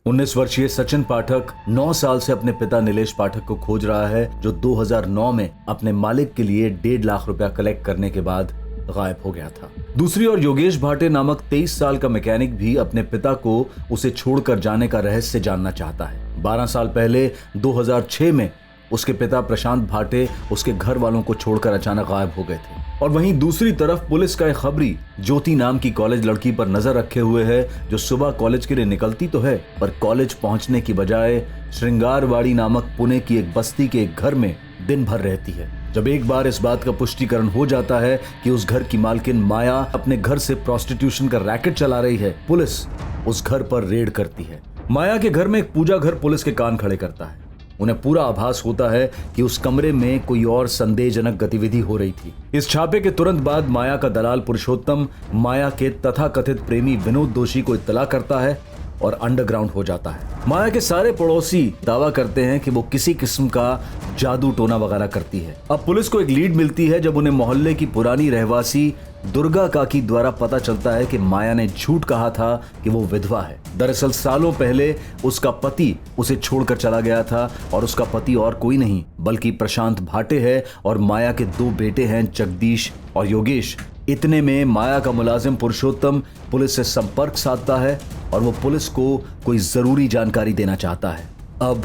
19 वर्षीय सचिन पाठक 9 साल से अपने पिता नीलेश पाठक को खोज रहा है, जो 2009 में अपने मालिक के लिए 1.5 लाख रुपया कलेक्ट करने के बाद गायब हो गया था। दूसरी ओर योगेश भाटे नामक 23 साल का मैकेनिक भी अपने पिता को उसे छोड़कर जाने का रहस्य जानना चाहता है। 12 साल पहले 2006 में उसके पिता प्रशांत भाटे उसके घर वालों को छोड़कर अचानक गायब हो गए थे। और वहीं दूसरी तरफ पुलिस का एक खबरी ज्योति नाम की कॉलेज लड़की पर नजर रखे हुए है, जो सुबह कॉलेज के लिए निकलती तो है, पर कॉलेज पहुंचने की बजाय श्रृंगारवाड़ी नामक पुणे की एक बस्ती के एक घर में दिन भर रहती है। जब एक बार इस बात का पुष्टिकरण हो जाता है कि उस घर की मालकिन माया अपने घर से प्रोस्टिट्यूशन का रैकेट चला रही है, पुलिस उस घर पर रेड करती है। माया के घर में एक पूजा घर पुलिस के कान खड़े करता है। उन्हें पूरा आभास होता है कि उस कमरे में कोई और संदेहजनक गतिविधि हो रही थी। इस छापे के तुरंत बाद माया का दलाल पुरुषोत्तम माया के तथाकथित प्रेमी विनोद दोषी को इत्तला करता है और अंडरग्राउंड हो जाता है। माया के सारे पड़ोसी दावा करते हैं कि वो किसी किस्म का जादू टोना वगैरह करती है। अब पुलिस को एक लीड मिलती है जब उन्हें मोहल्ले की पुरानी रहवासी दुर्गा काकी द्वारा पता चलता है कि माया ने झूठ कहा था कि वो विधवा है। दरअसल सालों पहले उसका पति उसे छोड़कर चला गया था और उसका पति और कोई नहीं बल्कि प्रशांत भाटे है और माया के 2 बेटे हैं, जगदीश और योगेश। इतने में माया का मुलाजिम पुरुषोत्तम पुलिस से संपर्क साधता है और वो पुलिस को कोई जरूरी जानकारी देना चाहता है। अब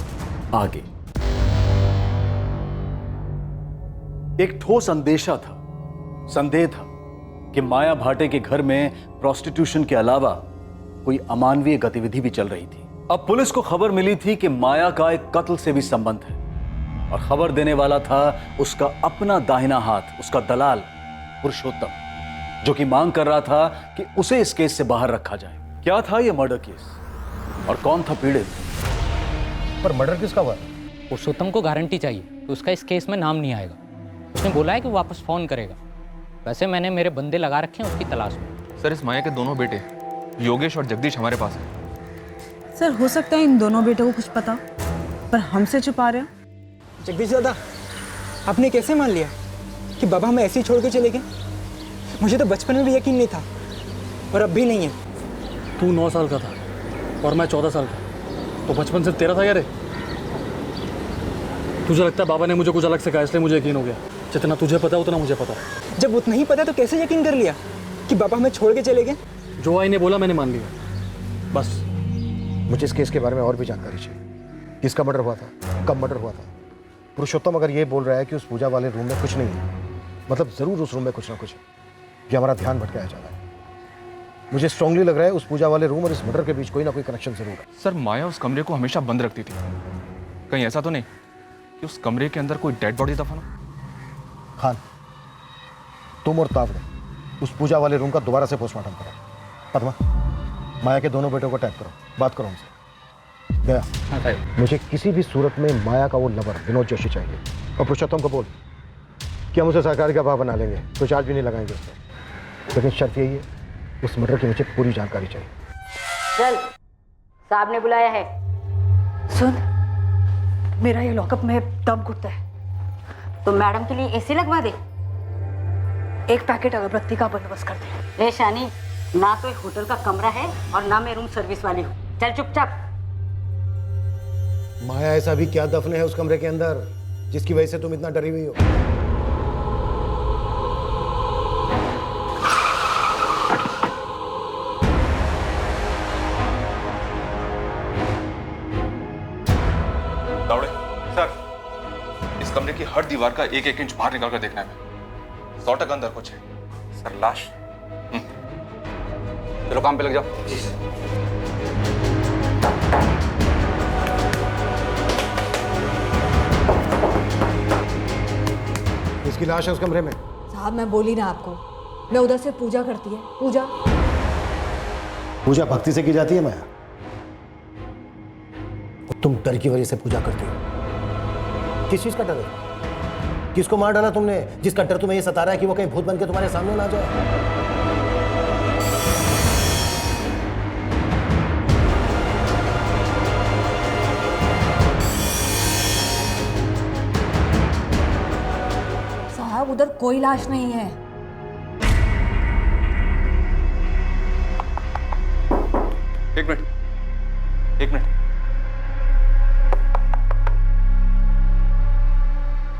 आगे एक ठोस अंदेशा था, संदेह था कि माया भाटे के घर में प्रोस्टिट्यूशन के अलावा कोई अमानवीय गतिविधि भी चल रही थी। अब पुलिस को खबर मिली थी कि माया का एक कत्ल से भी संबंध है और खबर देने वाला था उसका अपना दाहिना हाथ, उसका दलाल पुरुषोत्तम, जो कि मांग कर रहा था कि उसे इस केस से बाहर रखा जाए। क्या था यह मर्डर केस और कौन था पीड़ित? पर मर्डर किसका हुआ? पुरुषोत्तम को गारंटी चाहिए कि उसका इस केस में नाम नहीं आएगा। उसने बोला है कि वो वापस फोन करेगा। वैसे मैंने मेरे बंदे लगा रखे हैं उसकी तलाश में। सर, इस माया के दोनों बेटे योगेश और जगदीश हमारे पास हैं। सर, हो सकता है इन दोनों बेटों को कुछ पता, पर हमसे छुपा रहे हैं। जगदीश दादा, आपने कैसे मान लिया कि बाबा हमें ऐसे ही छोड़ के चले गए? मुझे तो बचपन में भी यकीन नहीं था और अब भी नहीं है। तू 9 साल का था और मैं 14 साल का, तो बचपन से तेरा था यार। तुझे लगता है बाबा ने मुझे कुछ अलग से कहा इसलिए मुझे यकीन हो गया? जितना तुझे पता है उतना मुझे पता है। जब उतना ही पता तो कैसे यकीन कर लिया कि बाबा हमें छोड़ के चले गए? जो आई ने बोला मैंने मान लिया, बस। मुझे इस केस के बारे में और भी जानकारी चाहिए। किसका मर्डर हुआ था, कब मर्डर हुआ था? पुरुषोत्तम अगर ये बोल रहा है कि उस पूजा वाले रूम में कुछ नहीं है, मतलब जरूर उस रूम में कुछ ना कुछ है। ये हमारा ध्यान भटकाया जा रहा है। मुझे स्ट्रांगली लग रहा है उस पूजा वाले रूम और इस मर्डर के बीच कोई ना कोई कनेक्शन जरूर है। सर, माया उस कमरे को हमेशा बंद रखती थी। कहीं ऐसा तो नहीं कि उस कमरे के अंदर कोई डेड बॉडी दफन हो? खान, तुम और तावड़े उस पूजा वाले रूम का दोबारा से पोस्टमार्टम करो। पद्मा, माया के दोनों बेटों को टैग करो, बात करो उनसे। गया। मुझे किसी भी सूरत में माया का वो लवर विनोद जोशी चाहिए। और पुरुषोत्तम को बोल कि हम उसे सरकारी गवाह बना लेंगे, कोई चार्ज भी नहीं लगाएंगे उस पर। लेकिन शर्त यही है, उस मर्डर की मुझे पूरी जानकारी चाहिए। चल, साहब ने बुलाया है। सुन, मेरा ये लॉकअप में दम घुटता है, तो मैडम के लिए एसी लगवा दे। एक पैकेट अगरबत्ती का बंदोबस्त कर दे। ए शानी, ना तो एक होटल का कमरा है और ना मैं रूम सर्विस वाली हूँ। चल चुपचाप। माया, ऐसा भी क्या दफन है उस कमरे के अंदर जिसकी वजह से तुम इतना डरी हुई हो? दावड़े सर, इस कमरे की हर दीवार का 1-1 इंच बाहर निकाल कर देखना है। 100% अंदर कुछ है। सर, लाश। चलो काम पे लग जाओ। जी सर। इसकी लाश है उस कमरे में। साहब, मैं बोली ना आपको, मैं उधर से पूजा करती है। पूजा पूजा भक्ति से की जाती है माया, तुम डर की वजह से पूजा करती हो। किस चीज का डर है? किसको मार डाला तुमने जिसका डर तुम्हें ये सता रहा है कि वो कहीं भूत बन के तुम्हारे सामने ना आ जाए? साहब, उधर कोई लाश नहीं है। एक मिनट, एक मिनट।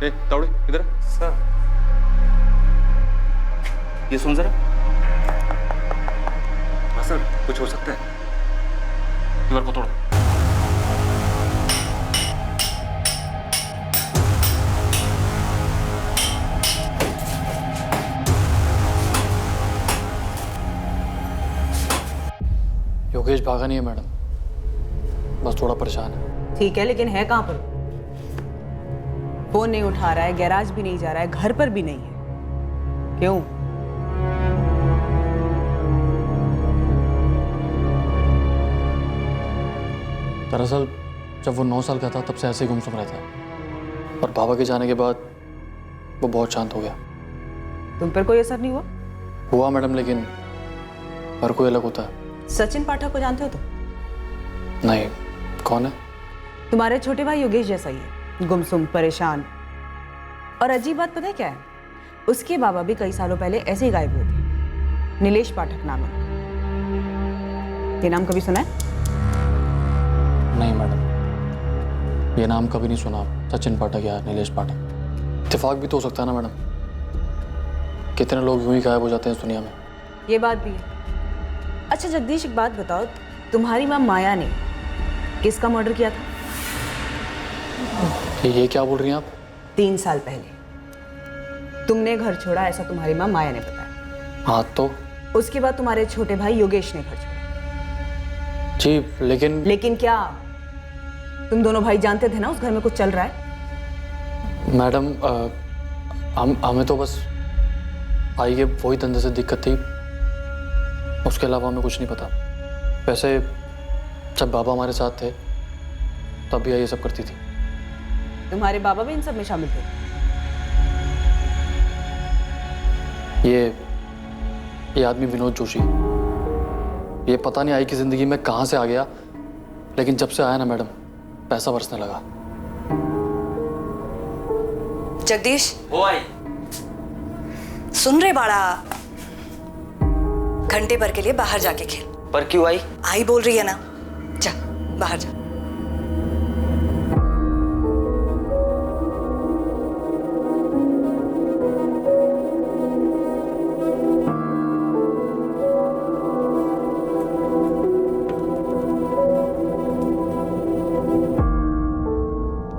ए तावड़े इधर सर। ये सुन जरा। हाँ सर, कुछ हो सकता है। दीवार को तोड़ो। योगेश भागा नहीं है मैडम, बस थोड़ा परेशान है। ठीक है, लेकिन है कहाँ पर? फोन नहीं उठा रहा है, गैराज भी नहीं जा रहा है, घर पर भी नहीं है। क्यों? दरअसल जब वो 9 साल का था तब से ऐसे ही गुमसुम रहता है, और बाबा के जाने के बाद वो बहुत शांत हो गया। तुम पर कोई असर नहीं हुआ? हुआ मैडम, लेकिन हर कोई अलग होता है। सचिन पाठक को जानते हो तुम? नहीं, कौन है? तुम्हारे छोटे भाई योगेश जैसा ही है, गुमसुम, परेशान। और अजीब बात पता है क्या है? उसके बाबा भी कई सालों पहले ऐसे ही गायब हुए थे। नीलेश पाठक नाम है। ये नाम कभी सुना है? नहीं मैडम, ये नाम कभी नहीं सुना। सचिन पाठक या नीलेश पाठक, इत्तेफाक भी तो हो सकता है ना मैडम। कितने लोग यूं ही गायब हो जाते हैं इस दुनिया में। ये बात भी है। अच्छा जगदीश, एक बात बताओ, तुम्हारी माँ माया ने किसका मर्डर किया था? ये क्या बोल रही हैं आप? 3 साल पहले तुमने घर छोड़ा, ऐसा तुम्हारी माँ माया ने बताया। हाँ तो? उसके बाद तुम्हारे छोटे भाई योगेश ने घर छोड़ा। जी, लेकिन क्या? तुम दोनों भाई जानते थे ना उस घर में कुछ चल रहा है? मैडम, हमें तो बस आई के वही धंधे से दिक्कत थी, उसके अलावा हमें कुछ नहीं पता। वैसे जब बाबा हमारे साथ थे तब भी ये सब करती थी। तुम्हारे बाबा भी इन सब में शामिल थे? ये आदमी विनोद जोशी, ये पता नहीं आई की जिंदगी में कहां से आ गया, लेकिन जब से आया ना मैडम, पैसा बरसने लगा। जगदीश, वो आई। सुन रहे बाड़ा? घंटे भर के लिए बाहर जाके खेल। पर क्यों आई? आई बोल रही है ना, जा बाहर जा।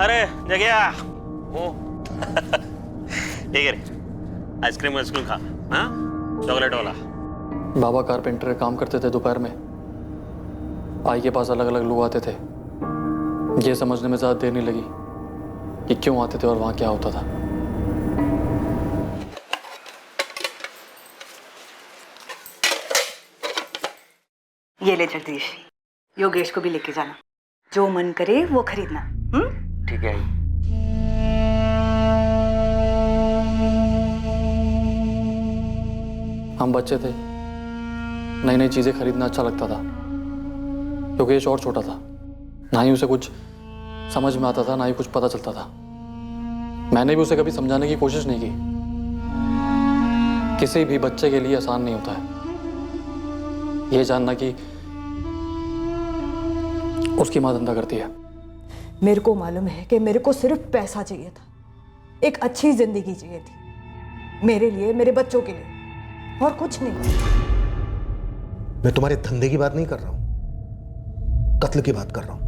अरे जगह ओ ठीक है, आइसक्रीम वाइसक्रीम खा। हाँ, चॉकलेट वाला। बाबा कारपेंटर का काम करते थे। दोपहर में आई के पास अलग अलग लोग आते थे। ये समझने में ज़्यादा देर नहीं लगी कि क्यों आते थे और वहाँ क्या होता था। ये ले जगदीश, योगेश को भी लेके जाना, जो मन करे वो खरीदना। ठीक है। हम बच्चे थे, नई नई चीज़ें खरीदना अच्छा लगता था। योगेश और छोटा था, ना ही उसे कुछ समझ में आता था, ना ही कुछ पता चलता था। मैंने भी उसे कभी समझाने की कोशिश नहीं की। किसी भी बच्चे के लिए आसान नहीं होता है ये जानना कि उसकी माँ धंधा करती है। मेरे को मालूम है कि मेरे को सिर्फ पैसा चाहिए था, एक अच्छी जिंदगी चाहिए थी, मेरे लिए, मेरे बच्चों के लिए, और कुछ नहीं। मैं तुम्हारे धंधे की बात नहीं कर रहा हूं, कत्ल की बात कर रहा हूं।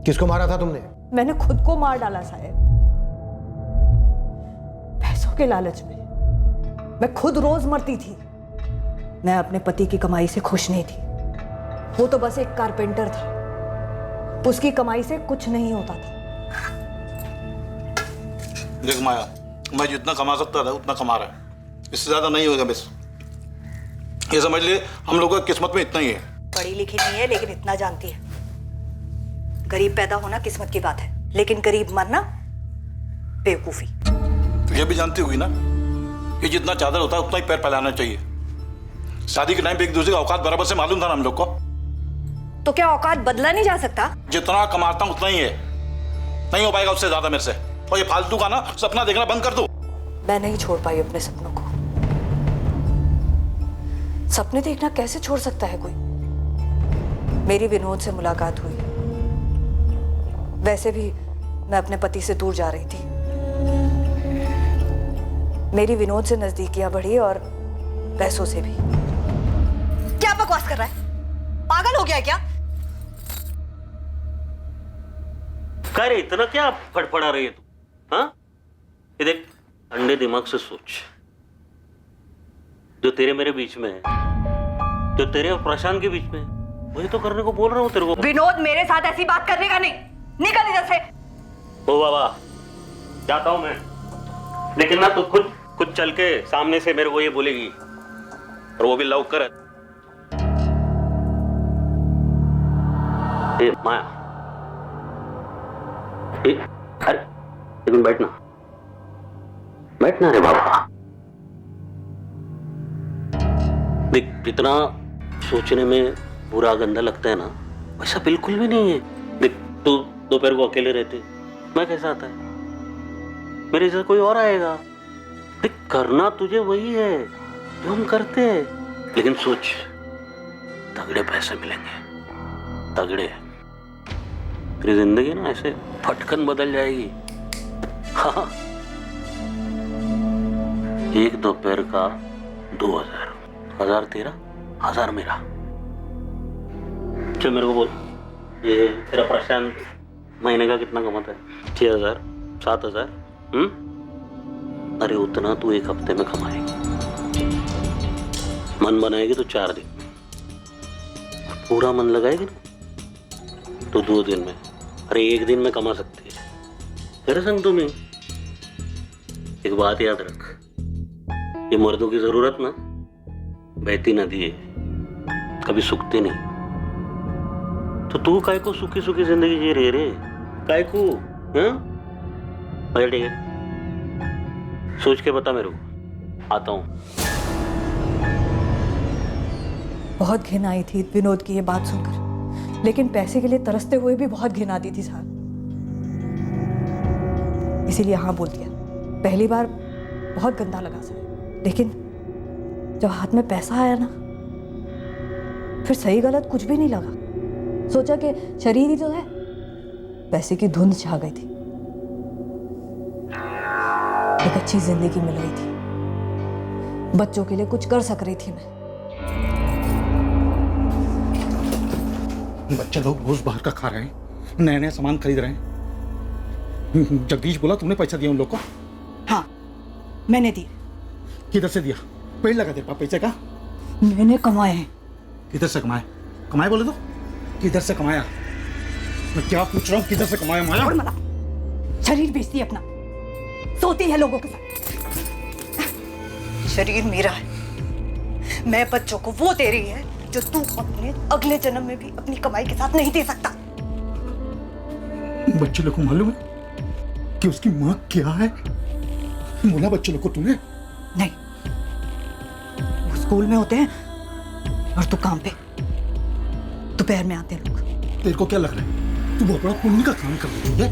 किसको मारा था तुमने? मैंने खुद को मार डाला साहब, पैसों के लालच में। मैं खुद रोज मरती थी। मैं अपने पति की कमाई से खुश नहीं थी। वो तो बस एक कारपेंटर था, उसकी कमाई से कुछ नहीं होता था। देख माया, मैं जितना कमा सकता था उतना कमा रहा है, इससे ज्यादा नहीं होगा। बस ये समझ ले, हम लोगों की किस्मत में इतना ही है। पढ़ी लिखी नहीं है लेकिन इतना जानती है, गरीब पैदा होना किस्मत की बात है, लेकिन गरीब मरना बेवकूफी। तो ये भी जानती होगी ना कि जितना चादर होता है उतना ही पैर फैलाना चाहिए। शादी के टाइम पे एक दूसरे का औकात बराबर से मालूम था ना हम लोग को। तो क्या औकात बदला नहीं जा सकता? जितना कमाता हूं उतना ही है, नहीं हो पाएगा उससे ज्यादा मेरे से। और ये फालतू का ना सपना देखना बंद कर दो। मैं नहीं छोड़ पाई अपने सपनों को। सपने देखना कैसे छोड़ सकता है कोई? मेरी विनोद से मुलाकात हुई। वैसे भी मैं अपने पति से दूर जा रही थी। मेरी विनोद से नजदीकियां बढ़ी और पैसों से भी। क्या बकवास कर रहा है? पागल हो गया है क्या? कह रहे इतना क्या फड़फड़ा रही है तू? हाँ, ये देख, ठंडे दिमाग से सोच। जो तेरे मेरे बीच में है, जो तेरे और प्रशांत के बीच में है, वही तो करने को बोल रहा हूँ तेरे को। विनोद मेरे साथ ऐसी बात करने का नहीं। निकल इधर से। ओ बाबा, जाता हूँ मैं, लेकिन ना तू खुद चल के सामने से मेरे को ये बोलेगी, और वो भी लव कर। ए माया, अरे लेकिन बैठना रे बाबा। देख, जितना सोचने में बुरा गंदा लगता है ना, वैसा बिल्कुल भी नहीं है। देख, तू दोपहर को अकेले रहते, मैं कैसा आता है, मेरे जैसा कोई और आएगा। देख, करना तुझे वही है जो हम करते हैं, लेकिन सोच, तगड़े पैसे मिलेंगे, तगड़े। तेरी जिंदगी ना ऐसे फटकन बदल जाएगी। हाँ, एक दोपहर का 2000, 1000 तेरा, 1000 मेरा। चल मेरे को बोल, ये तेरा प्रशांत महीने का कितना कमाता है? 6000, 7000? अरे उतना तू एक हफ्ते में कमाएगी। मन बनाएगी तो 4 दिन में, पूरा मन लगाएगी ना तो 2 दिन में, अरे 1 दिन में कमा सकती है। तेरे संग तुम्हें एक बात याद रख, ये मर्दों की जरूरत ना बहती नदी है, कभी सूखती नहीं। तो तू काय को सूखी सूखी जिंदगी जी रहे रे, काय को? ठीक है, सोच के बता मेरे को, आता हूं। बहुत घिन आई थी विनोद की ये बात सुनकर, लेकिन पैसे के लिए तरसते हुए भी बहुत घिन आती थी साहब। इसीलिए हाँ बोल दिया। पहली बार बहुत गंदा लगा सर, लेकिन जब हाथ में पैसा आया ना, फिर सही गलत कुछ भी नहीं लगा। सोचा कि शरीर ही जो है, पैसे की धुंध छा गई थी। एक अच्छी जिंदगी मिल रही थी, बच्चों के लिए कुछ कर सक रही थी मैं। बच्चे लोग रोज बाहर का खा रहे हैं, नया नया सामान खरीद रहे हैं। जगदीश बोला तुमने पैसा दिया उन लोग को? हाँ, मैंने दिया। किधर से दिया? पेड़ लगा तेरे पास पैसे का? मैंने कमाए हैं। किधर से कमाए? कमाए बोले तो किधर से कमाया? मैं क्या पूछ रहा हूँ, किधर से कमाया माया? मला, शरीर बेचती है अपना, सोती है लोगों के साथ। शरीर मेरा है, मैं बच्चों को वो दे रही है जो तू अपने अगले जन्म में भी अपनी कमाई के साथ नहीं दे सकता। बच्चे लोग को मालूम है कि उसकी माँ क्या है? बोला बच्चे लोग को तूने? नहीं, वो स्कूल में होते हैं और तू काम पे, दोपहर में आते हैं लोग। तेरे को क्या लग रहा है तू बहुत बड़ा पुण्य का काम कर रही है?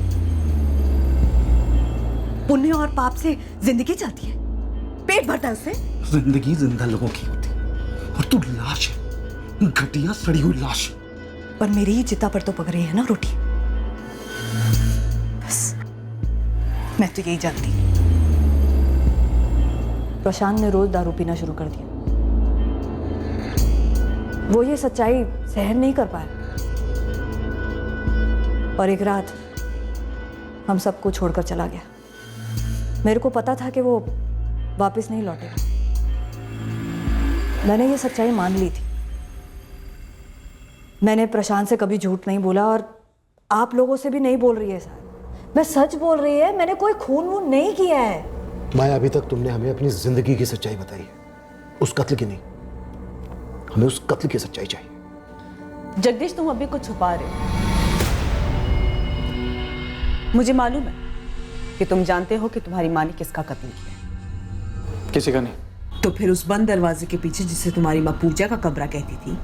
पुण्य और पाप से जिंदगी चलती है, पेट भरता है उससे। जिंदगी जिंदा लोगों की होती और तू लाश है, घटिया सड़ी हुई लाश। पर मेरी ही चिता पर तो पक रही है ना रोटी। बस मैं तो यही जानती। प्रशांत ने रोज दारू पीना शुरू कर दिया। वो ये सच्चाई सहन नहीं कर पाया और एक रात हम सबको छोड़कर चला गया। मेरे को पता था कि वो वापस नहीं लौटेगा। मैंने ये सच्चाई मान ली थी। मैंने प्रशांत से कभी झूठ नहीं बोला और आप लोगों से भी नहीं बोल रही है साहब। मैं सच बोल रही है, मैंने कोई खून वून नहीं किया है। माया, अभी तक तुमने हमें अपनी जिंदगी की सच्चाई बताई है, उस कत्ल की नहीं। हमें उस कत्ल की सच्चाई चाहिए। जगदीश, तुम अभी कुछ छुपा रहे हो। मुझे मालूम है कि तुम जानते हो कि तुम्हारी माँ ने किसका कत्ल किया। किसी का नहीं। तो फिर उस बंद दरवाजे के पीछे, जिसे तुम्हारी माँ पूजा का कमरा कहती थी,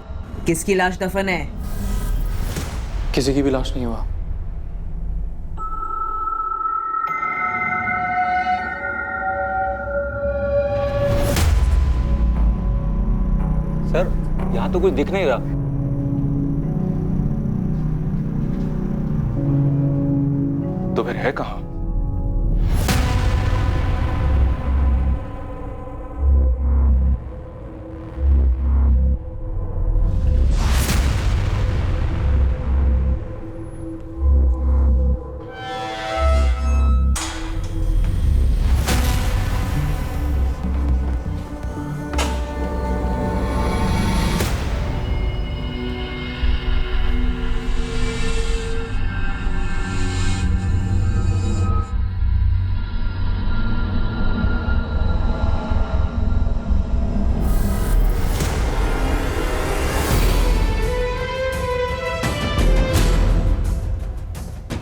किसकी लाश दफन है? किसी की भी लाश नहीं हुआ। सर, यहाँ तो कुछ दिख नहीं रहा। तो फिर है कहां?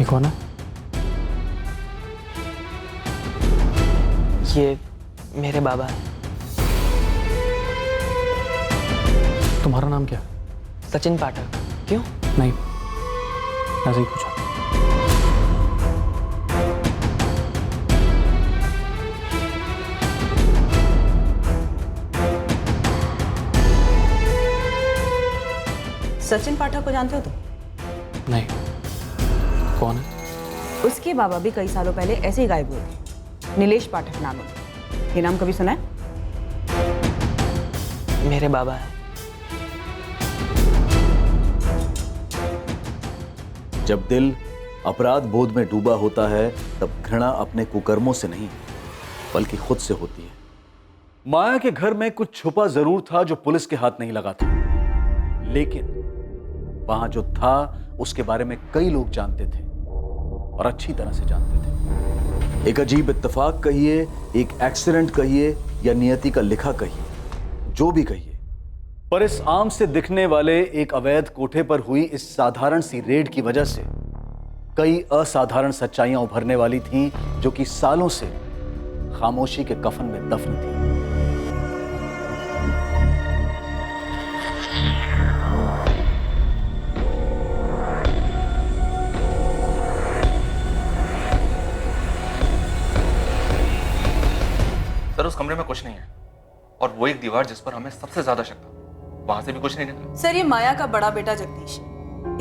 कौन है? ये मेरे बाबा हैं। तुम्हारा नाम क्या? सचिन पाठक। क्यों? नहीं, ऐसे ही पूछा। सचिन पाठक को जानते हो तुम? नहीं, कौन है? उसके बाबा भी कई सालों पहले ऐसे ही गायब हुए थे। नीलेश पाठक नाम है। ये नाम कभी सुना है? मेरे बाबा हैं। जब दिल अपराध बोध में डूबा होता है तब घृणा अपने कुकर्मों से नहीं बल्कि खुद से होती है। माया के घर में कुछ छुपा जरूर था जो पुलिस के हाथ नहीं लगा था, लेकिन वहां जो था उसके बारे में कई लोग जानते थे और अच्छी तरह से जानते थे। एक अजीब इत्तेफाक कहिए, एक एक्सीडेंट कहिए या नियति का लिखा कहिए, जो भी कहिए, पर इस आम से दिखने वाले एक अवैध कोठे पर हुई इस साधारण सी रेड की वजह से कई असाधारण सच्चाइयां उभरने वाली थीं जो कि सालों से खामोशी के कफन में दफन थी। सर उस कमरे में कुछ नहीं है और वो एक दीवार जिस पर हमें सबसे ज्यादा शक था, वहां से भी कुछ नहीं निकला। सर ये माया का बड़ा बेटा जगदीश,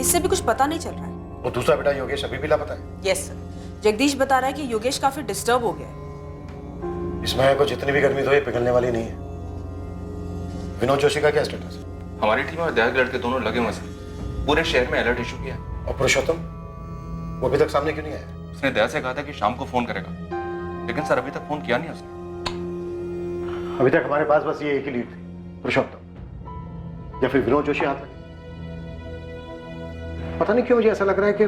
इससे भी कुछ पता नहीं चल रहा है। वो दूसरा बेटा योगेश अभी भी लापता है। यस सर, जगदीश बता रहा है कि योगेश काफी डिस्टर्ब हो गया है। इस माया को जितनी भी गर्मी दो ये पिघलने वाली नहीं है। विनोद जोशी का क्या स्टेटस है? हमारी टीम और दया के लड़के दोनों लगे हुए हैं, पूरे शहर में अलर्ट इशू किया है। और पुरुषोत्तम वो अभी तक सामने क्यों नहीं आया? उसने दया से कहा था कि शाम को फोन करेगा, लेकिन सर अभी तक फोन किया नहीं उसने। अभी तक हमारे पास बस ये एक ही लीड थी, पुरुषोत्तम या फिर विनोद जोशी हाथ लगे। पता नहीं क्यों मुझे ऐसा लग रहा है कि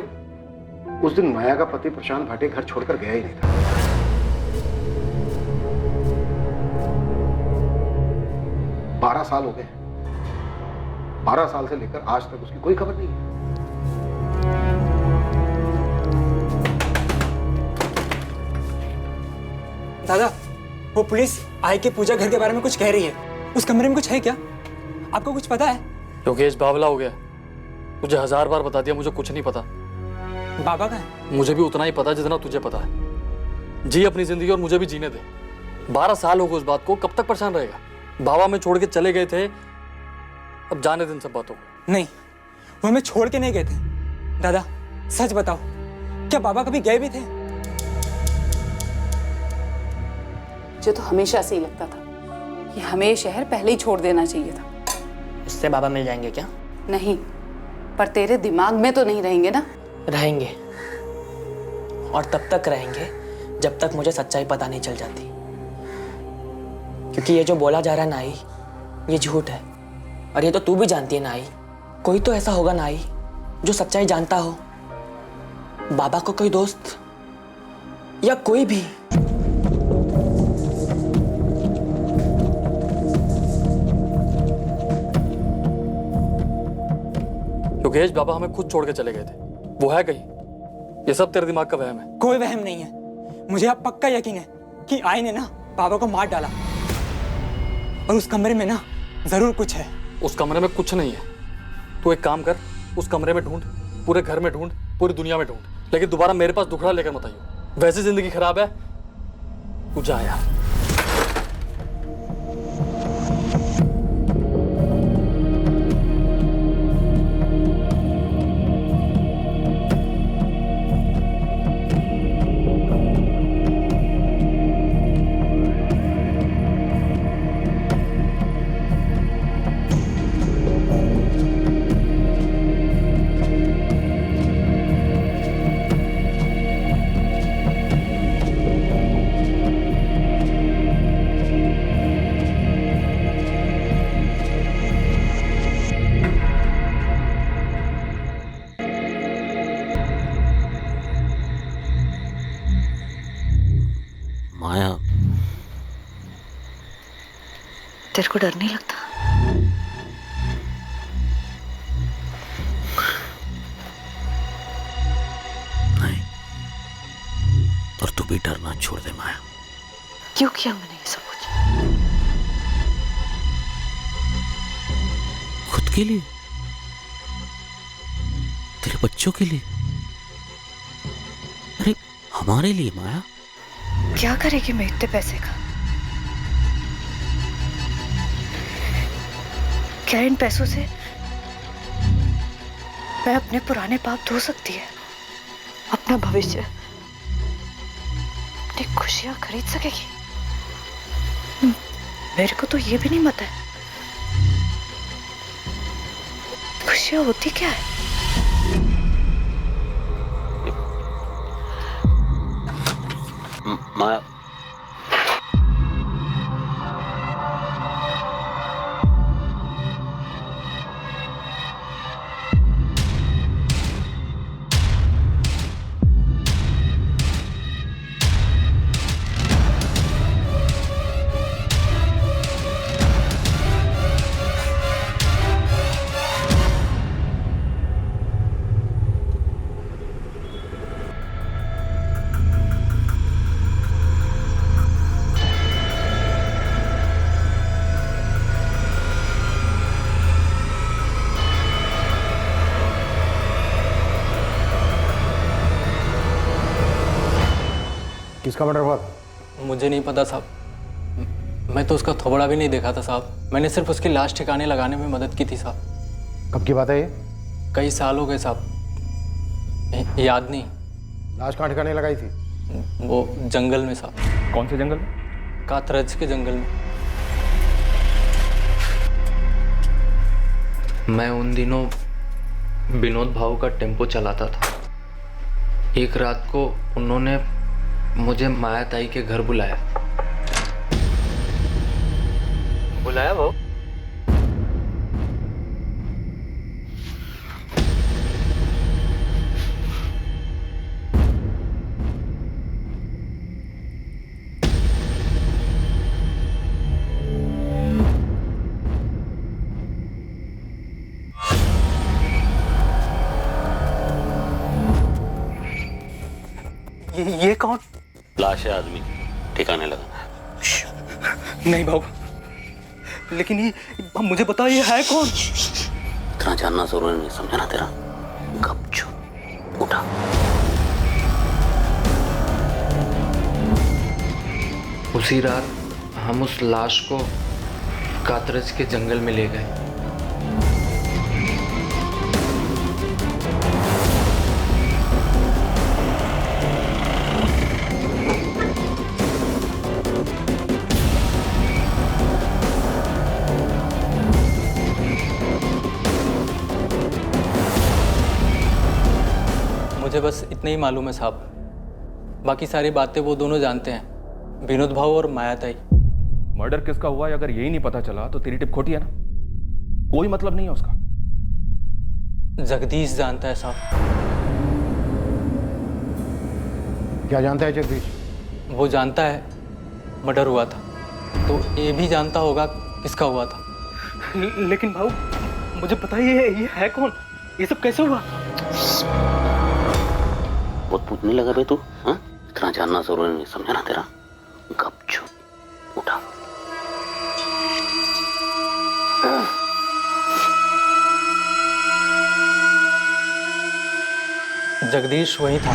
उस दिन माया का पति प्रशांत भाटे घर छोड़कर गया ही नहीं था। बारह साल हो गए। 12 साल से लेकर आज तक उसकी कोई खबर नहीं है। दादा, वो पुलिस आई के पूजा घर के बारे में कुछ कह रही है। उस कमरे में कुछ है क्या? आपको कुछ पता है? योगेश बावला हो गया। मुझे 1000 बार बता दिया, मुझे कुछ नहीं पता। बाबा का है? मुझे भी उतना ही पता जितना तुझे पता है। जी अपनी जिंदगी और मुझे भी जीने दे। 12 साल हो गए उस बात को, कब तक परेशान रहेगा? बाबा में छोड़ के चले गए थे, अब जाने दिन सब बातों को। नहीं, वो हमें छोड़ के नहीं गए थे। दादा सच बताओ, क्या बाबा कभी गए भी थे? मुझे तो हमेशा से ही लगता था कि हमें शहर पहले ही छोड़ देना चाहिए था। इससे बाबा मिल जाएंगे क्या? नहीं, पर तेरे दिमाग में तो नहीं रहेंगे ना? रहेंगे, और तब तक रहेंगे जब तक मुझे सच्चाई पता नहीं चल जाती। क्योंकि ये जो बोला जा रहा है नाई, ये झूठ है। और ये तो तू भी जानती है नाई, कोई तो ऐसा होगा नाई जो सच्चाई जानता हो। बाबा को कोई दोस्त या कोई भी। योगेश बाबा हमें खुद छोड़ के चले गए थे, वो है कहीं? ये सब तेरे दिमाग का वहम है। कोई वहम नहीं है। मुझे अब पक्का यकीन है कि आई ने ना बाबा को मार डाला, और उस कमरे में ना जरूर कुछ है। उस कमरे में कुछ नहीं है। तू एक काम कर, उस कमरे में ढूंढ, पूरे घर में ढूंढ, पूरी दुनिया में ढूंढ, लेकिन दोबारा मेरे पास दुखड़ा लेकर मत आइयो। वैसे जिंदगी खराब है, तू जा यार। तेरे को डर नहीं लगता? नहीं, और तू भी डरना छोड़ दे माया। क्यों किया मैंने ये सब कुछ? खुद के लिए, तेरे बच्चों के लिए, अरे हमारे लिए माया। क्या करेगी मैं इतने पैसे का? क्या इन पैसों से मैं अपने पुराने पाप धो सकती है? अपना भविष्य, अपनी खुशियां खरीद सकेगी? मेरे को तो ये भी नहीं पता है खुशियां होती क्या है। माया, किसका मर्डर हुआ? मुझे नहीं पता साहब, मैं तो उसका थोबड़ा भी नहीं देखा था साहब। मैंने सिर्फ उसकी लाश ठिकाने लगाने में मदद की थी साहब। कब की बात है ये? कई साल हो गए साहब, याद नहीं। लाश कहाँ ठिकाने लगाई थी? वो जंगल में साहब। कौन से जंगल? कातरज के जंगल में। मैं उन दिनों विनोद भाऊ का टेम्पो चलाता था। एक रात को उन्होंने मुझे माया ताई के घर बुलाया। भाऊ? ये कौन? लाश है आदमी की, ठिकाने लगाना है। नहीं बाबू, लेकिन ये मुझे बता, ये है कौन? इतना जानना जरूरी नहीं, समझा ना तेरा? गपचूप उठा। उसी रात हम उस लाश को कातरज के जंगल में ले गए। मुझे बस इतना ही मालूम है साहब, बाकी सारी बातें वो दोनों जानते हैं, विनोद भाऊ और माया ताई। मर्डर किसका हुआ है अगर यही नहीं पता चला तो तेरी टिप खोटी है ना, कोई मतलब नहीं है उसका। जगदीश जानता है साहब। क्या जानता है जगदीश? वो जानता है मर्डर हुआ था, तो ये भी जानता होगा किसका हुआ था। लेकिन भाऊ मुझे बताइए, ये है कौन? ये सब कैसे हुआ? बहुत पूछने लगा बे तू, हाँ? इतना जानना जरूरी नहीं, समझा ना तेरा? गपचूप उठा। जगदीश वही था,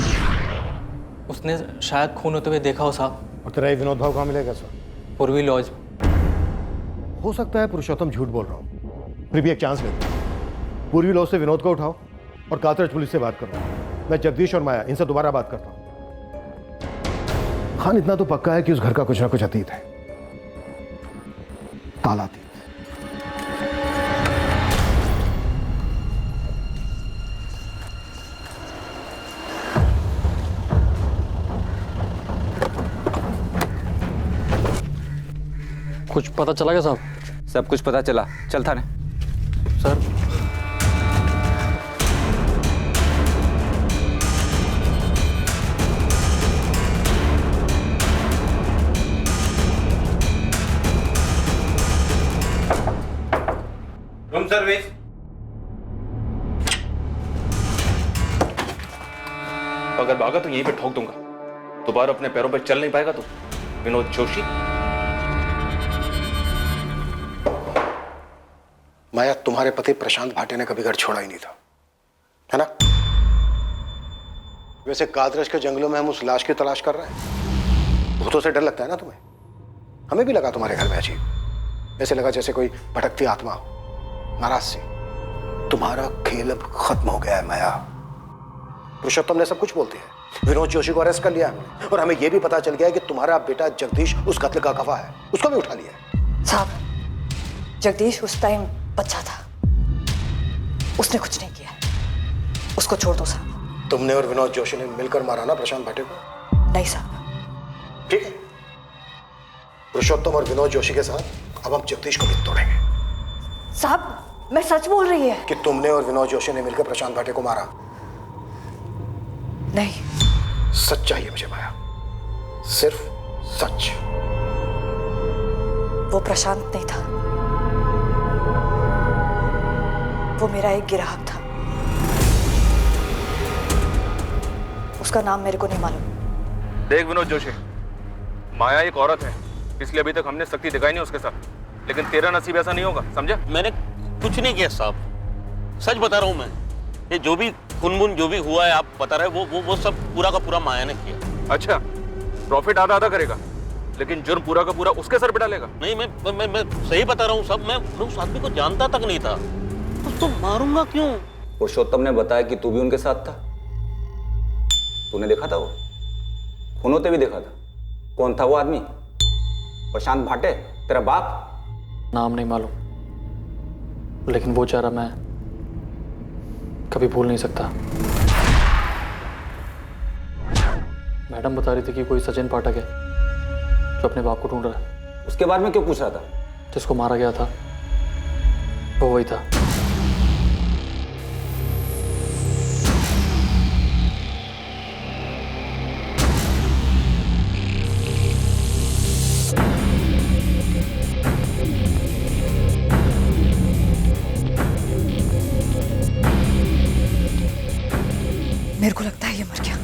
उसने शायद खून होते हुए देखा हो साहब। और तेरा ये विनोद भाव कहाँ मिलेगा सर? पूर्वी लॉज। हो सकता है पुरुषोत्तम झूठ बोल रहा हूँ, फिर भी एक चांस लेते हैं। पूर्वी लॉज से विनोद को उठाओ और कातरज पुलिस से बात करो। मैं जगदीश और माया इनसे दोबारा बात करता हूँ। खान इतना तो पक्का है कि उस घर का कुछ ना कुछ अतीत है, काला अतीत। कुछ पता चला क्या साहब? सब कुछ पता चला, चल थाने। Sir room service. अगर भागा तो यहीं पे ठोक दूंगा। दोबारा अपने पैरों पर चल नहीं पाएगा तू। विनोद जोशी। माया, तुम्हारे पति प्रशांत भाटे ने कभी घर छोड़ा ही नहीं था, है ना? वैसे कादरश के जंगलों में हम उस लाश की तलाश कर रहे हैं। भूतों से डर लगता है ना तुम्हें? हमें भी लगा तुम्हारे घर में अजीब, ऐसे लगा जैसे कोई भटकती आत्मा हो, नाराज सी। तुम्हारा खेल अब खत्म हो गया है माया। पुरुषोत्तम ने सब कुछ बोलते हैं। विनोद जोशी को अरेस्ट कर लिया हमने, और हमें यह भी पता चल गया है कि तुम्हारा बेटा जगदीश उस कत्ल का गवाह है। उसको भी उठा लिया है। साहब, जगदीश उस टाइम बच्चा था, उसने कुछ नहीं किया, उसको छोड़ दो साहब। तुमने और विनोद जोशी ने मिलकर मारा ना प्रशांत भाटे को? नहीं साहब। ठीक है, पुरुषोत्तम और विनोद जोशी के साथ अब हम जगदीश को भी तोड़ेंगे। साहब, मैं सच बोल रही है कि तुमने और विनोद जोशी ने मिलकर प्रशांत भाटे को मारा? नहीं। सच चाहिए मुझे माया, सिर्फ सच। वो प्रशांत नहीं था, वो मेरा एक ग्राहक था। उसका नाम मेरे को नहीं मालूम। देख विनोद जोशी, माया एक औरत है, इसलिए अभी तक हमने सख्ती दिखाई नहीं उसके साथ, लेकिन तेरा नसीब ऐसा नहीं होगा, समझा? मैंने कुछ नहीं किया साहब, सच बता रहा हूं मैं। ये जो भी खुनमुन जो भी हुआ है आप बता रहे हैं, वो सब पूरा का पूरा माया ने किया। अच्छा, प्रॉफिट आधा आधा करेगा, लेकिन जुर्म पूरा का पूरा उसके सर पे डालेगा? नहीं, मैं सही बता रहा हूँ सब। मैं उस आदमी को जानता तक नहीं था, तो मारूंगा क्यों? पुरुषोत्तम ने बताया कि तू भी उनके साथ था। तूने देखा था वो खून होते भी देखा था। कौन था वो आदमी? प्रशांत भाटे, तेरा बाप? नाम नहीं मालूम, लेकिन वो चेहरा मैं कभी भूल नहीं सकता। मैडम बता रही थी कि कोई सचिन पाठक है जो अपने बाप को ढूंढ रहा है। उसके बारे में क्यों पूछ रहा था? जिसको मारा गया था वो वही था। मेरे को लगता है ये मर गया।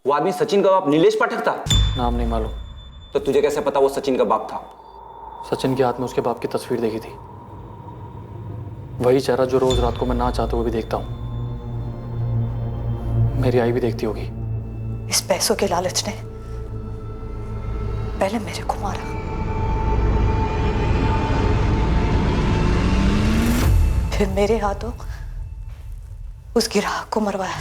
वो आदमी सचिन का बाप नीलेश पाठक था? नाम नहीं मालूम। तो तुझे कैसे पता वो सचिन का बाप था? सचिन के हाथ में उसके बाप की तस्वीर देखी थी, वही चेहरा जो रोज रात को मैं ना चाहते हुए भी देखता हूं। मेरी आई भी देखती होगी। इस पैसों के लालच ने पहले मेरे को मारा, फिर मेरे हाथों उस ग्राहक को मरवाया।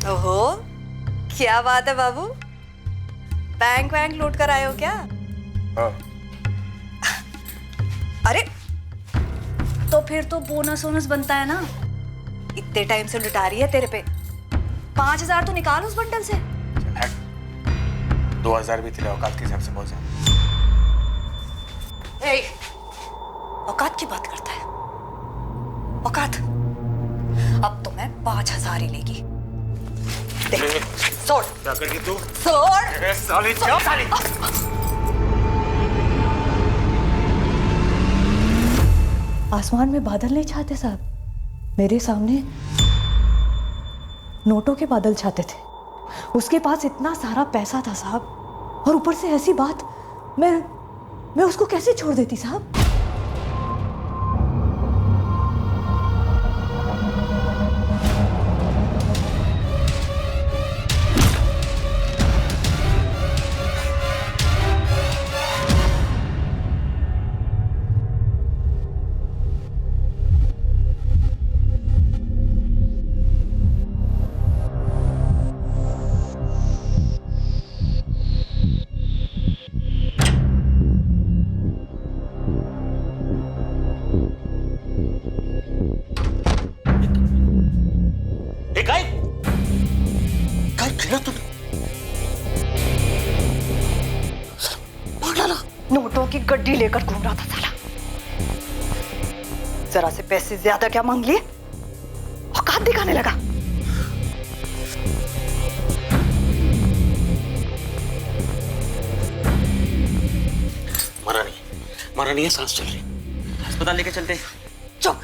ओहो, क्या बात है बाबू, बैंक वैंक लूट कर आए हो क्या? हाँ। अरे तो फिर तो बोनस वोनस बनता है ना। इतने टाइम से लुटा रही है तेरे पे, 5,000 तो निकाल उस बंडल से। 2,000 भी तेरे औकात के हिसाब से बहुत ज्यादा। औकात की बात करता है? औकात? अब तो मैं 5,000 ही लेगी। देख, छोड़। क्या करेगी तू? छोड़। साली, क्या साली? आसमान में बादल नहीं छाते साहब, मेरे सामने नोटों के बादल छाते थे। उसके पास इतना सारा पैसा था साहब, और ऊपर से ऐसी बात। मैं उसको कैसे छोड़ देती साहब? करोड़ों की गड्डी लेकर घूम रहा था साला। जरा से पैसे ज्यादा क्या मांग लिए, औकात दिखाने लगा। मरा नहीं है, सांस चल रही। अस्पताल लेके चलते। चुप,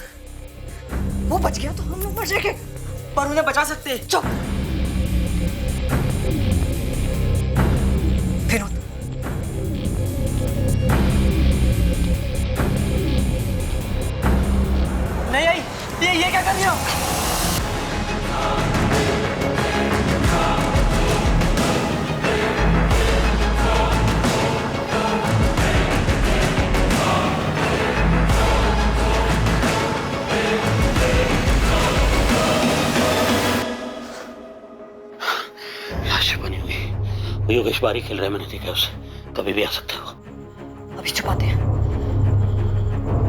वो बच गया तो हम लोग मर जाएंगे। पर उन्हें बचा सकते। चुप। विनोद, नहीं आई, ये क्या कर रही हो? योगेश बारी खेल रहा है, मैंने देखा उसे, कभी भी आ सकता है वो। अभी छुपाते हैं,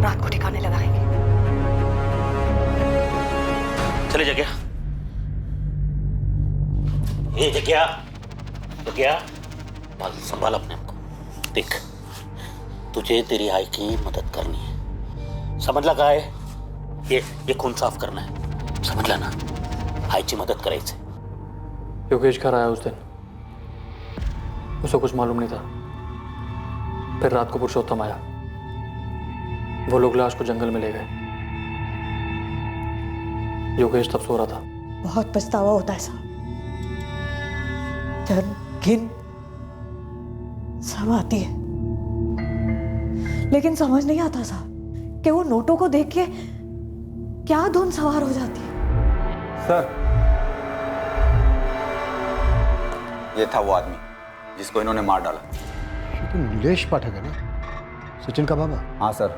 रात को ठिकाने लगाएंगे। चले जग्या, ये जग्या, जग्या, संभाल अपने आप को। देख, तुझे तेरी आई की मदद करनी है, समझ लगा है? ये खून साफ करना है, समझ लेना। आईची मदद करायची। योगेश घर आया उस दिन, उसे कुछ मालूम नहीं था। फिर रात को पुरुषोत्तम आया, वो लोग लाश को जंगल में ले गए। योगेश तब सो रहा था। बहुत पछतावा होता है साहब, जब घिन सब आती है, लेकिन समझ नहीं आता साहब कि वो नोटों को देख के क्या धुन सवार हो जाती है। सर, ये था वो आदमी जिसको इन्होंने मार डाला। ये तो नीलेश पाठक है ना, सचिन का बाबा? हाँ सर,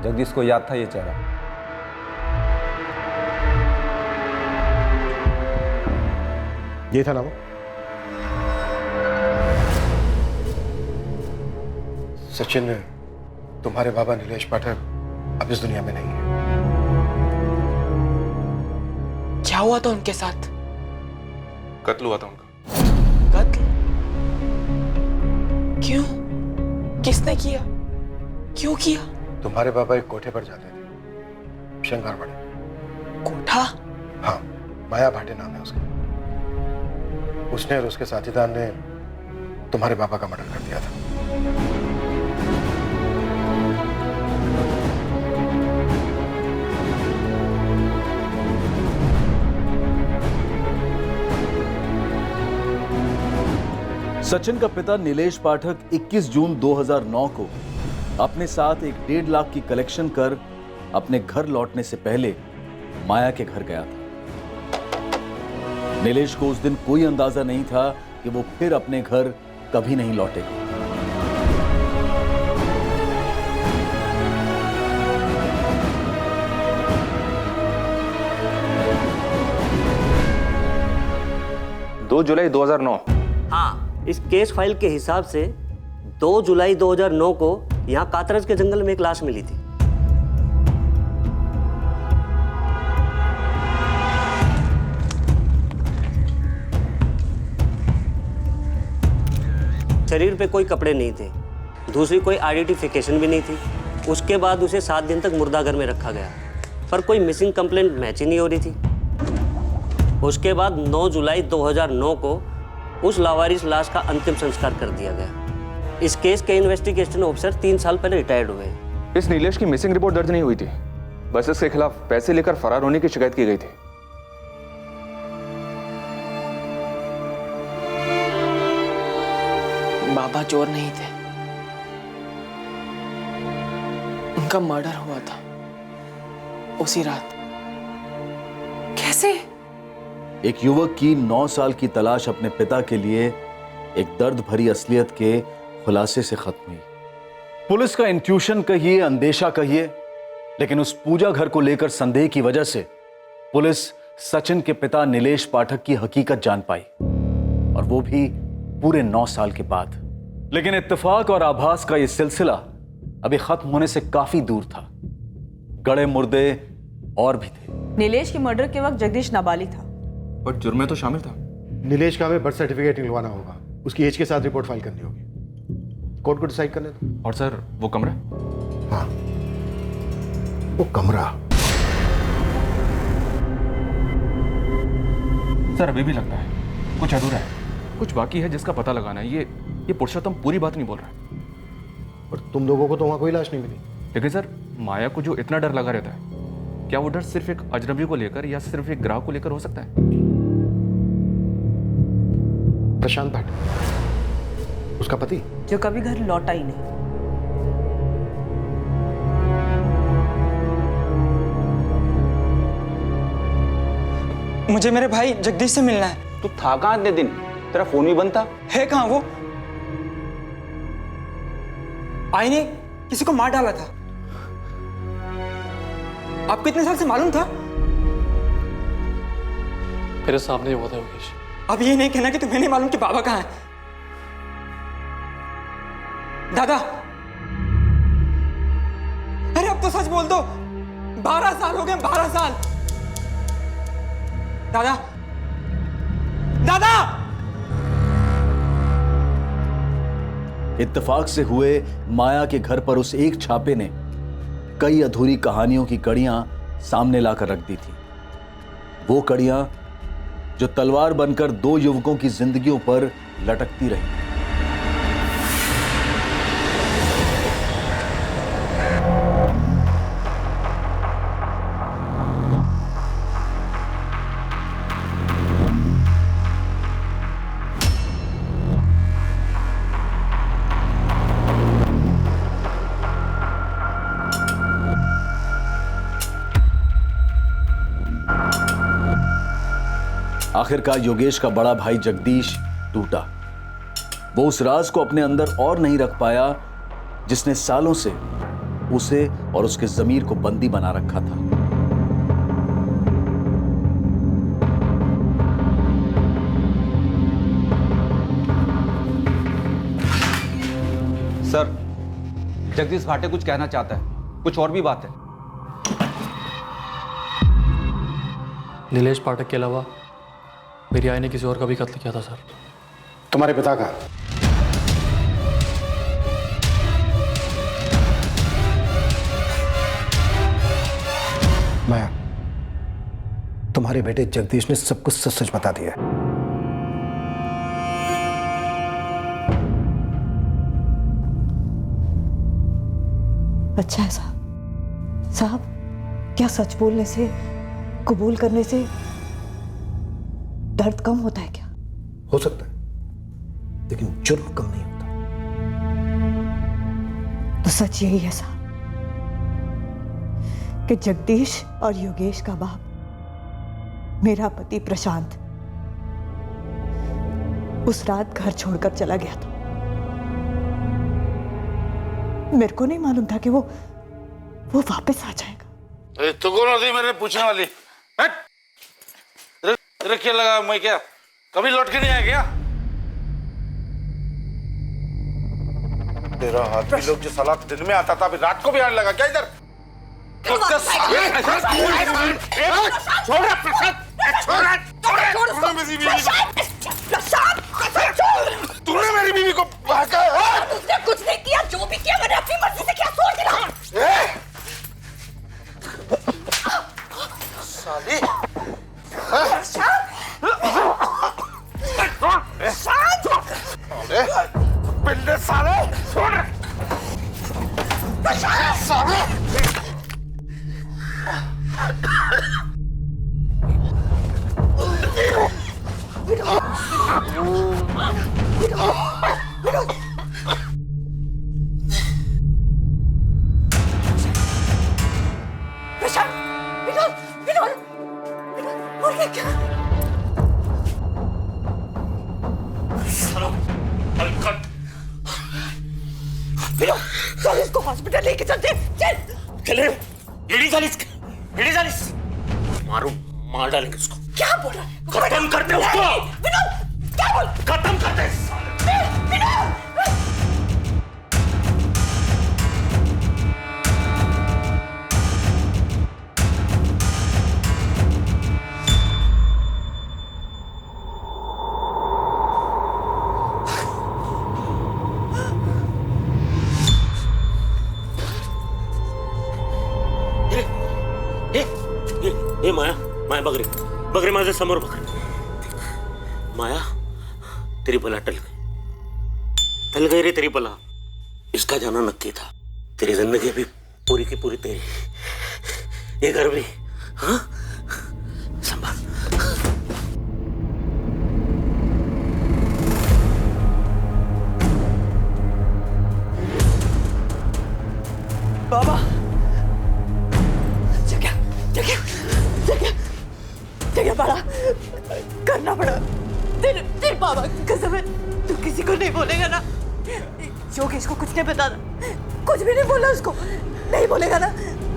जगदीश को याद था ये चेहरा। ये था ना वो? सचिन, तुम्हारे बाबा नीलेश पाठक अब इस दुनिया में नहीं है। क्या हुआ था उनके साथ? कत्ल हुआ था उनका। कत्ल? क्यों? किसने किया? क्यों किया? तुम्हारे बाबा एक कोठे पर जाते थे, शंगारवाड़ी। कोठा? हाँ, माया भाटे नाम है उसका। उसने और उसके साथीदार ने तुम्हारे बाबा का मर्डर कर दिया था। सचिन का पिता नीलेश पाठक 21 जून 2009 को अपने साथ एक 1.5 लाख की कलेक्शन कर अपने घर लौटने से पहले माया के घर गया था। नीलेश को उस दिन कोई अंदाजा नहीं था कि वो फिर अपने घर कभी नहीं लौटेगा। जुलाई 2009। हाँ, इस केस फाइल के हिसाब से 2 जुलाई 2009 को यहां कातरज के जंगल में एक लाश मिली थी। शरीर पे कोई कपड़े नहीं थे, दूसरी कोई आइडेंटिफिकेशन भी नहीं थी। उसके बाद उसे 7 दिन तक मुर्दाघर में रखा गया, पर कोई मिसिंग कंप्लेंट मैच ही नहीं हो रही थी। उसके बाद 9 जुलाई 2009 को उस लावारिस लाश का अंतिम संस्कार कर दिया गया। इस केस के इन्वेस्टिगेशन ऑफिसर 3 साल पहले रिटायर्ड हुए। इस नीलेश की मिसिंग रिपोर्ट दर्ज नहीं हुई थी, बस इसके खिलाफ पैसे लेकर फरार होने की शिकायत की गई थी। बाबा चोर नहीं थे, उनका मर्डर हुआ था उसी रात। कैसे? एक युवक की 9 साल की तलाश अपने पिता के लिए एक दर्द भरी असलियत के खुलासे से खत्म हुई। पुलिस का इंट्यूशन कहिए, अंदेशा कहिए, लेकिन उस पूजा घर को लेकर संदेह की वजह से पुलिस सचिन के पिता नीलेश पाठक की हकीकत जान पाई, और वो भी पूरे 9 साल के बाद। लेकिन इत्तेफाक और आभास का यह सिलसिला अभी खत्म होने से काफी दूर था। गड़े मुर्दे और भी थे। नीलेश के मर्डर के वक्त जगदीश नाबालिग था, पर जुर्म में तो शामिल था। नीलेश का हमें बर्थ सर्टिफिकेट निकलवाना होगा, उसकी एज के साथ रिपोर्ट फाइल करनी होगी। कोर्ट को डिसाइड करने दो। और सर वो कमरा? हाँ, वो कमरा। सर अभी भी लगता है कुछ अधूरा है, कुछ बाकी है जिसका पता लगाना है। ये पुरुषोत्तम पूरी बात नहीं बोल रहा है। और तुम लोगों को तो वहां कोई लाश नहीं मिली। लेकिन सर माया को जो इतना डर लगा रहता है, क्या वो डर सिर्फ एक अजनबी को लेकर या सिर्फ एक ग्राहक को लेकर हो सकता है? प्रशांत भाटे, उसका पति, जो कभी घर लौटा ही नहीं। मुझे मेरे भाई जगदीश से मिलना है। तू था कहाँ इतने दिन? तेरा फोन भी बंद था। है कहाँ वो? आई ने किसी को मार डाला था। आपको इतने साल से मालूम था? मेरे सामने ही हुआ था योगेश। अब ये नहीं कहना कि तुम्हें नहीं मालूम कि बाबा कहाँ है। दादा, अरे अब तो सच बोल दो। 12 साल हो गए, 12 साल। दादा, दादा! इत्तेफाक से हुए माया के घर पर उस एक छापे ने कई अधूरी कहानियों की कड़ियां सामने लाकर रख दी थी। वो कड़ियां जो तलवार बनकर 2 युवकों की जिंदगियों पर लटकती रही। आखिरकार योगेश का बड़ा भाई जगदीश टूटा। वो उस राज को अपने अंदर और नहीं रख पाया जिसने सालों से उसे और उसके जमीर को बंदी बना रखा था। सर, जगदीश भाटे कुछ कहना चाहता है, कुछ और भी बात है। नीलेश पाठक के अलावा मेरी आई ने किसी और का भी कत्ल किया था सर। तुम्हारे पिता का? माया, तुम्हारे बेटे जगदीश ने सब कुछ सच सच बता दिया। अच्छा है साहब। साहब, क्या सच बोलने से, कबूल करने से दर्द कम होता है क्या? हो सकता है, लेकिन जुर्म कम नहीं होता। तो सच यही है साहब कि जगदीश और योगेश का बाप मेरा पति प्रशांत उस रात घर छोड़कर चला गया था। मेरे को नहीं मालूम था कि वो वापस आ जाएगा। तो कौन होती मेरे पूछने वाली? तेरे क्या लगा मैं क्या कभी लौट के नहीं आया क्या? तेरा हाथ भी लोग जो साला दिन में आता था अभी रात को भी आने लगा क्या इधर? तूने मेरी बीवी को उसने कुछ नहीं किया, जो भी किया मैंने अपनी मर्जी से किया। छोड़ दिया साली। पिल्ले साले छोड़ साले। चल इसको हॉस्पिटल लेके चलते। चल मारो, मार डालेंगे उसको। क्या बोल रहा है? खत्म कर दे उसको। विनोद, क्या बोल? खत्म कर दे। विनोद! बगरे माझ्या समोर बघ. माया, तेरी बला टल गई रे तेरी बला. इसका जाना नक्की था. तेरी जिंदगी भी पूरी की पूरी तेरी, ये घर भी. हाँ, संभाल. बाबा, जगह जगह जगह जगह बड़ा करना पड़ा. तेरे बाबा की कसम है, तू किसी को नहीं बोलेगा ना? योगेश को कुछ नहीं बताना, कुछ भी नहीं बोला उसको. नहीं बोलेगा ना?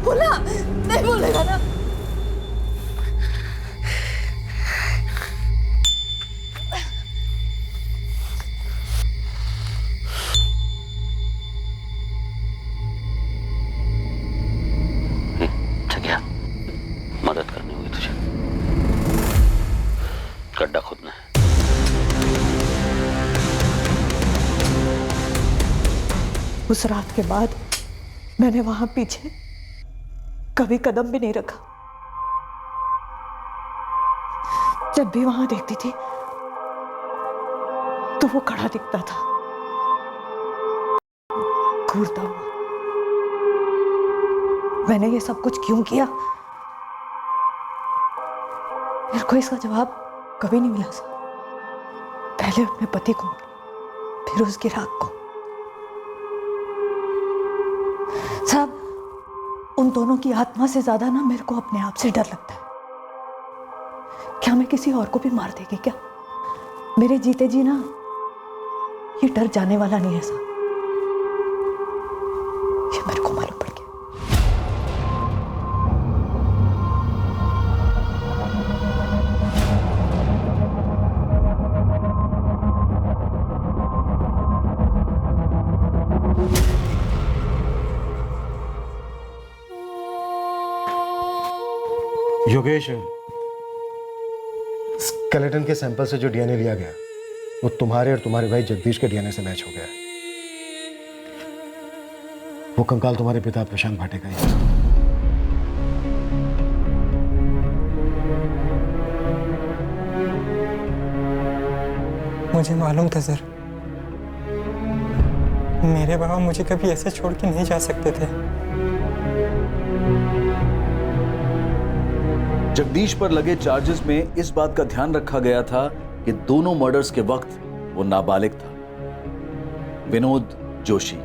बोला नहीं बोलेगा ना? मदद करनी होगी तुझे. गड्ढा खोदना है. उस रात के बाद मैंने वहां पीछे कभी कदम भी नहीं रखा. जब भी वहां देखती थी तो वो खड़ा दिखता था, घूरता हुआ. मैंने ये सब कुछ क्यों किया, मेरे को इसका जवाब कभी नहीं मिला. पहले अपने पति को, फिर उसकी राख को. साहब, उन दोनों की आत्मा से ज्यादा ना मेरे को अपने आप से डर लगता है. क्या मैं किसी और को भी मार देगी क्या? मेरे जीते जी ना ये डर जाने वाला नहीं है साहब. ये मेरे को मालूम पड़ गया. योगेश, स्केलेटन के सैंपल से जो डीएनए लिया गया वो तुम्हारे और तुम्हारे भाई जगदीश के डीएनए से मैच हो गया. वो कंकाल तुम्हारे पिता प्रशांत भाटे का ही है. मुझे मालूम था सर, मेरे बाबा मुझे कभी ऐसे छोड़ के नहीं जा सकते थे. जगदीश पर लगे चार्जेस में इस बात का ध्यान रखा गया था कि दोनों मर्डर्स के वक्त वो नाबालिग था. विनोद जोशी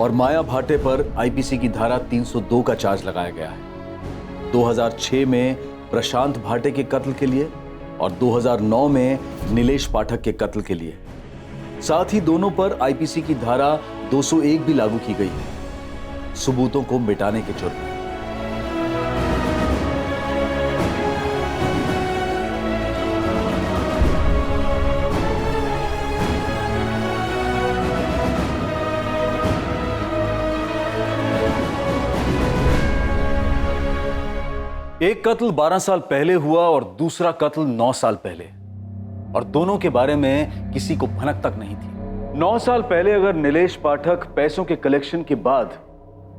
और माया भाटे पर आईपीसी की धारा 302 का चार्ज लगाया गया है. 2006 में प्रशांत भाटे के कत्ल के लिए और 2009 में नीलेश पाठक के कत्ल के लिए. साथ ही दोनों पर आईपीसी की धारा 201 भी लागू की गई है, सबूतों को मिटाने के जुर्म में. एक कत्ल 12 साल पहले हुआ और दूसरा कत्ल 9 साल पहले, और दोनों के बारे में किसी को भनक तक नहीं थी. 9 साल पहले अगर नीलेश पाठक पैसों के कलेक्शन के बाद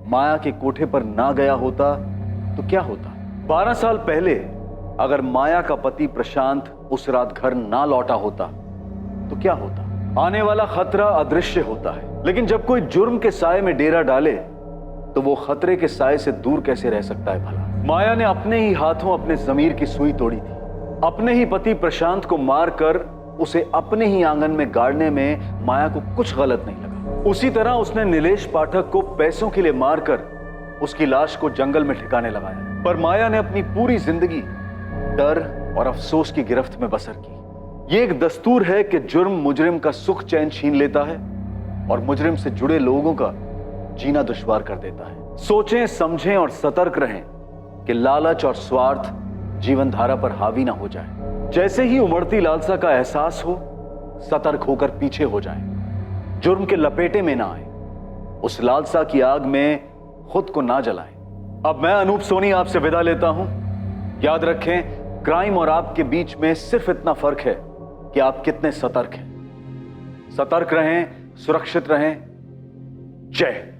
माया के कोठे पर ना गया होता तो क्या होता? 12 साल पहले अगर माया का पति प्रशांत उस रात घर ना लौटा होता तो क्या होता? आने वाला खतरा अदृश्य होता है, लेकिन जब कोई जुर्म के साए में डेरा डाले तो वो खतरे के साए से दूर कैसे रह सकता है भला? माया ने अपने ही हाथों अपने जमीर की सुई तोड़ी थी. अपने ही पति प्रशांत को मारकर उसे अपने ही आंगन में गाड़ने में माया को कुछ गलत नहीं लगा. उसी तरह उसने नीलेश पाठक को पैसों के लिए मारकर उसकी लाश को जंगल में ठिकाने लगाया. पर माया ने अपनी पूरी जिंदगी डर और अफसोस की गिरफ्त में बसर की. ये एक दस्तूर है कि जुर्म मुजरिम का सुख चैन छीन लेता है और मुजरिम से जुड़े लोगों का जीना दुश्वार कर देता है. सोचें, समझें और सतर्क रहें कि लालच और स्वार्थ जीवन धारा पर हावी ना हो जाए. जैसे ही उमड़ती लालसा का एहसास हो, सतर्क होकर पीछे हो जाएं. जुर्म के लपेटे में ना आए, उस लालसा की आग में खुद को ना जलाएं. अब मैं अनूप सोनी आपसे विदा लेता हूं. याद रखें, क्राइम और आपके बीच में सिर्फ इतना फर्क है कि आप कितने सतर्क हैं. सतर्क रहें, सुरक्षित रहें. जय